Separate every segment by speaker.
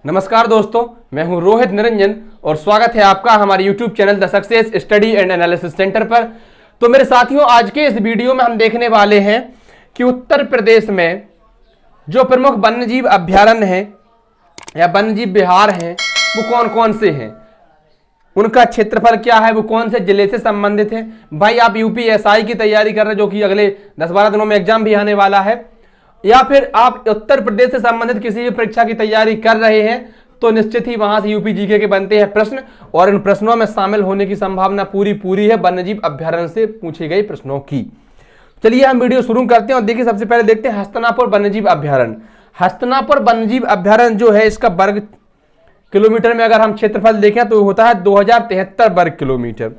Speaker 1: नमस्कार दोस्तों, मैं हूं रोहित निरंजन और स्वागत है आपका हमारे YouTube channel the success study and analysis centre पर। तो मेरे साथियों, आज के इस वीडियो में हम देखने वाले हैं कि उत्तर प्रदेश में जो प्रमुख वन्यजीव अभ्यारण्य हैं या वन्यजीव विहार हैं वो कौन कौन से हैं, उनका क्षेत्रफल क्या है, वो कौन से जिले से संबंधित है। भाई आप यूपीएसआई की तैयारी कर रहे हैं जो कि अगले 10-12 दिनों में एग्जाम भी आने वाला है, या फिर आप उत्तर प्रदेश से संबंधित किसी भी परीक्षा की तैयारी कर रहे हैं तो निश्चित ही वहां से यूपी जीके के बनते हैं प्रश्न और इन प्रश्नों में शामिल होने की संभावना पूरी है वन्यजीव अभ्यारण्य से पूछे गए प्रश्नों की। चलिए हम वीडियो शुरू करते हैं और देखिए, सबसे पहले देखते हैं हस्तिनापुर वन्यजीव अभ्यारण्य। हस्तिनापुर वन्यजीव अभ्यारण्य जो है, इसका वर्ग किलोमीटर में अगर हम क्षेत्रफल देखें तो होता है 2073 वर्ग किलोमीटर।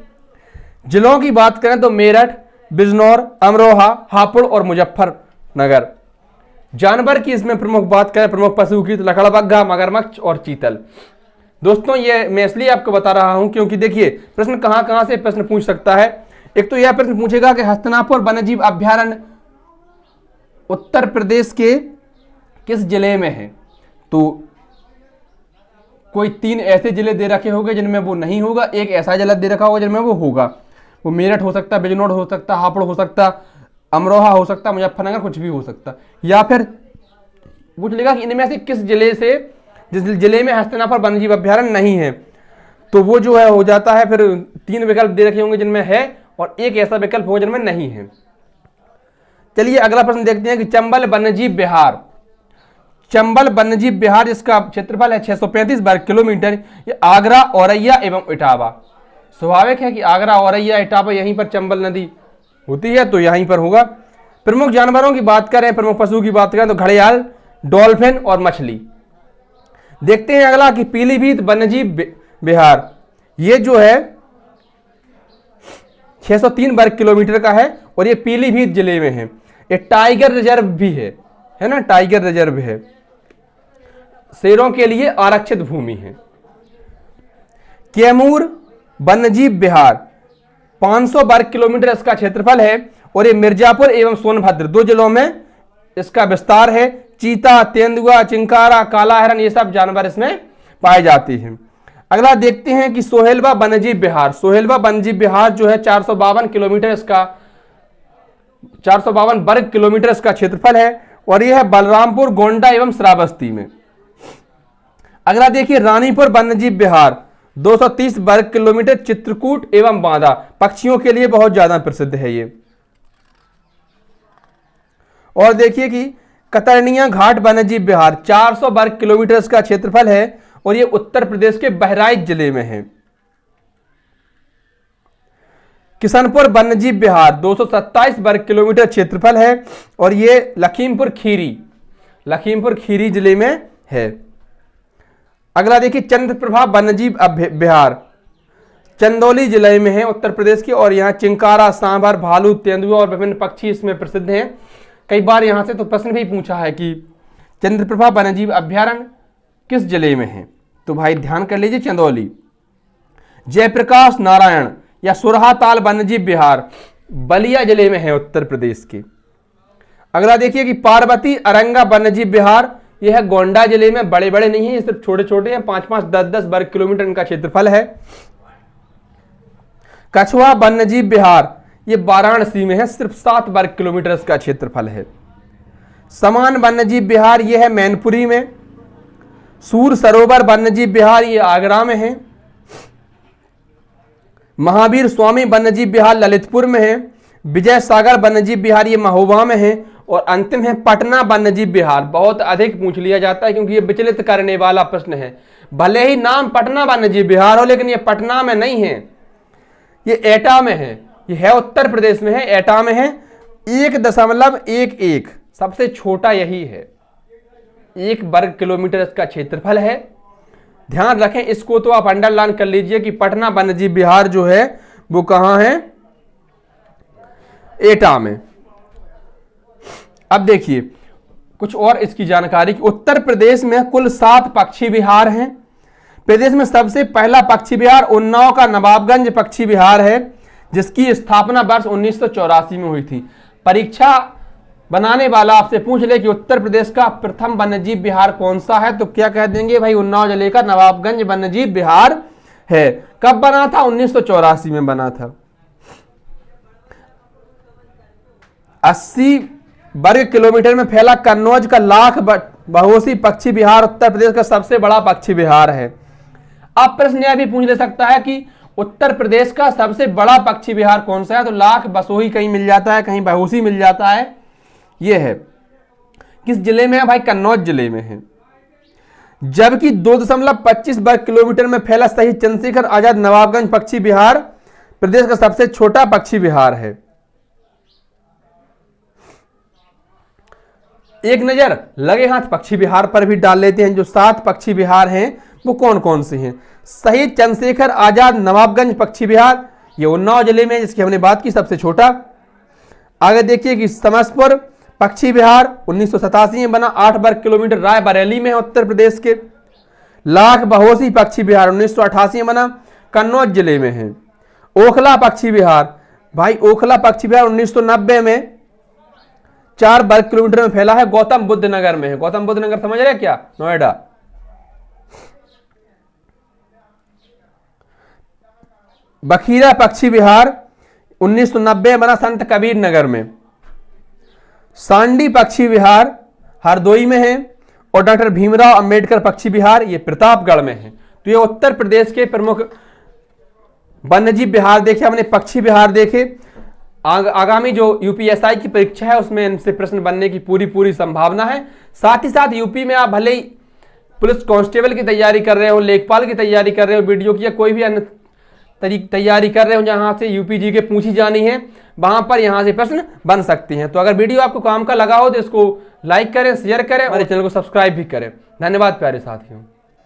Speaker 1: जिलों की बात करें तो मेरठ, बिजनौर, अमरोहा, हापुड़ और मुजफ्फरनगर। जानवर की इसमें प्रमुख बात करें, प्रमुख पशु की, तो लकड़बग्घा, मगरमच्छ और चीतल। दोस्तों ये मैं इसलिए आपको बता रहा हूं क्योंकि देखिए प्रश्न कहां से प्रश्न पूछ सकता है। एक तो यह प्रश्न पूछेगा कि हस्तिनापुर वन्यजीव अभ्यारण्य उत्तर प्रदेश के किस जिले में है, तो कोई 3 ऐसे जिले दे रखे होंगे जिनमें वो नहीं होगा, एक ऐसा जिला दे रखा होगा जिनमें वो होगा। वो मेरठ हो सकता, बिजनौर हो सकता, हापुड़ हो सकता, अमरोहा हो सकता, मुजफ्फरनगर, कुछ भी हो सकता। या फिर पूछ लेगा कि इनमें से किस जिले से, जिस जिले में हस्तिनापुर वन्यजीव अभ्यारण्य नहीं है, तो वो जो है हो जाता है, फिर 3 विकल्प दे रखे होंगे जिनमें है और एक ऐसा विकल्प होगा जिनमें नहीं है। चलिए अगला प्रश्न देखते हैं कि चंबल वन्यजीव विहार। चंबल वन्यजीव विहार जिसका क्षेत्रफल है 635 वर्ग किलोमीटर, ये आगरा, औरैया एवं इटावा। स्वाभाविक है कि आगरा, औरैया, इटावा यहीं पर चंबल नदी होती है तो यहीं पर होगा। प्रमुख जानवरों की बात करें, प्रमुख पशु की बात करें तो घड़ियाल, डॉल्फिन और मछली। देखते हैं अगला कि पीलीभीत वन्यजीव विहार, ये जो है 603 वर्ग किलोमीटर का है और ये पीलीभीत जिले में है। ये टाइगर रिजर्व भी है ना, टाइगर रिजर्व है, शेरों के लिए आरक्षित भूमि है। कैमूर वन्यजीव विहार 500 वर्ग किलोमीटर इसका क्षेत्रफल है और ये मिर्जापुर एवं सोनभद्र 2 जिलों में इसका विस्तार है। चीता, तेंदुआ, चिंकारा, काला हिरण, ये सब जानवर इसमें पाए जाते हैं। अगला देखते हैं कि सोहेलवा वन्यजीव विहार। सोहेलवा वन्यजीव विहार जो है 452 किलोमीटर, इसका 452 वर्ग किलोमीटर इसका क्षेत्रफल है और यह है बलरामपुर, गोंडा एवं श्रावस्ती में। अगला देखिए रानीपुर वन्यजीव विहार 230 वर्ग किलोमीटर, चित्रकूट एवं बांदा, पक्षियों के लिए बहुत ज्यादा प्रसिद्ध है ये। और देखिए कि कतरनिया घाट वन्यजीव विहार 400 वर्ग किलोमीटर इसका क्षेत्रफल है और ये उत्तर प्रदेश के बहराइच जिले में है। किशनपुर वन्यजीव विहार 227 वर्ग किलोमीटर क्षेत्रफल है और ये लखीमपुर खीरी जिले में है। अगला देखिए चंद्रप्रभा वन्यजीव विहार चंदौली जिले में है उत्तर प्रदेश के और यहाँ चिंकारा, सांभर, भालू, तेंदुआ और विभिन्न पक्षी इसमें प्रसिद्ध हैं। कई बार यहाँ से तो प्रश्न भी पूछा है कि चंद्रप्रभा वन्यजीव अभ्यारण्य किस जिले में है, तो भाई ध्यान कर लीजिए चंदौली। जयप्रकाश नारायण या सुरहाताल वन्यजीव विहार बलिया जिले में है उत्तर प्रदेश के। अगला देखिए कि पार्वती अरंगा वन्यजीव विहार, यह है गोंडा जिले में, बड़े बड़े नहीं है, ये सिर्फ छोटे छोटे हैं, 5-5, 10-10 वर्ग किलोमीटर इनका क्षेत्रफल है। कछुआ वन्यजीव विहार ये वाराणसी में है, सिर्फ 7 वर्ग किलोमीटर इसका क्षेत्रफल है। समान वन्यजीव विहार ये है मैनपुरी में। सूर सरोवर वन्यजीव विहार ये आगरा में है। महावीर स्वामी वन्यजीव विहार ललितपुर में है। विजय सागर वन्यजीव विहार ये महोबा में है और अंतिम है पटना वन्यजीव विहार। बहुत अधिक पूछ लिया जाता है क्योंकि ये विचलित करने वाला प्रश्न है। भले ही नाम पटना वन्यजीव विहार हो लेकिन ये पटना में नहीं है, ये एटा में है, ये है उत्तर प्रदेश में है, एटा में है। 1.11 सबसे छोटा यही है, 1 वर्ग किलोमीटर इसका क्षेत्रफल है। ध्यान रखें इसको, तो आप अंडरलाइन कर लीजिए कि पटना वन्यजीव विहार जो है वो कहां है, एटा में। अब देखिए कुछ और इसकी जानकारी कि उत्तर प्रदेश में कुल 7 पक्षी विहार हैं। प्रदेश में सबसे पहला पक्षी विहार उन्नाव का नवाबगंज पक्षी विहार है जिसकी स्थापना वर्ष 1984 में हुई थी। परीक्षा बनाने वाला आपसे पूछ ले कि उत्तर प्रदेश का प्रथम वन्यजीव विहार कौन सा है, तो क्या कह देंगे भाई उन्नाव जिले का नवाबगंज वन्यजीव विहार है। कब बना था? 1984 में बना था। 80 वर्ग किलोमीटर में फैला कन्नौज का लाख बहोसी पक्षी विहार उत्तर प्रदेश का सबसे बड़ा पक्षी विहार है। अब प्रश्न यह भी पूछ ले सकता है कि उत्तर प्रदेश का सबसे बड़ा पक्षी विहार कौन सा है, तो लाख बसोही कहीं मिल जाता है, कहीं बहोसी मिल जाता है। यह है किस जिले में है भाई? कन्नौज जिले में है। जबकि 2.25 वर्ग किलोमीटर में फैला शहीद चंद्रशेखर आजाद नवाबगंज पक्षी विहार प्रदेश का सबसे छोटा पक्षी विहार है। एक नजर लगे हाथ पक्षी विहार पर भी डाल लेते हैं। जो 7 पक्षी विहार हैं वो कौन कौन से हैं? शहीद चंद्रशेखर आजाद नवाबगंज पक्षी विहार ये उन्नाव जिले में, जिसकी हमने बात की, सबसे छोटा। आगे देखिए कि समसपुर पक्षी विहार 1987 में बना, 8 वर्ग किलोमीटर, रायबरेली में है उत्तर प्रदेश के। लाख बहोसी पक्षी विहार 1988 में बना, कन्नौज जिले में है। ओखला पक्षी विहार, भाई ओखला पक्षी विहार 1990 में 4 वर्ग किलोमीटर में फैला है, गौतम बुद्ध नगर में है। गौतम बुद्ध नगर समझ रहे क्या? नोएडा। बखीरा पक्षी विहार 1990 में बना, संत कबीर नगर में। सांडी पक्षी विहार हरदोई में है, और डॉक्टर भीमराव अंबेडकर पक्षी विहार ये प्रतापगढ़ में है। तो ये उत्तर प्रदेश के प्रमुख वन्यजीव विहार देखे हमने, पक्षी विहार देखे। आगामी जो यूपीएसआई की परीक्षा है उसमें इनसे प्रश्न बनने की पूरी संभावना है। साथ ही साथ यूपी में आप भले ही पुलिस कांस्टेबल की तैयारी कर रहे हो, लेखपाल की तैयारी कर रहे हो, वीडियो की या कोई भी अन्य तैयारी कर रहे हो जहां से यूपीजी के पूछी जानी है, वहां पर यहां से प्रश्न बन सकते हैं। तो अगर वीडियो आपको काम का लगा हो तो इसको लाइक करें, शेयर करें, हमारे चैनल को सब्सक्राइब भी करें। धन्यवाद प्यारे साथियों।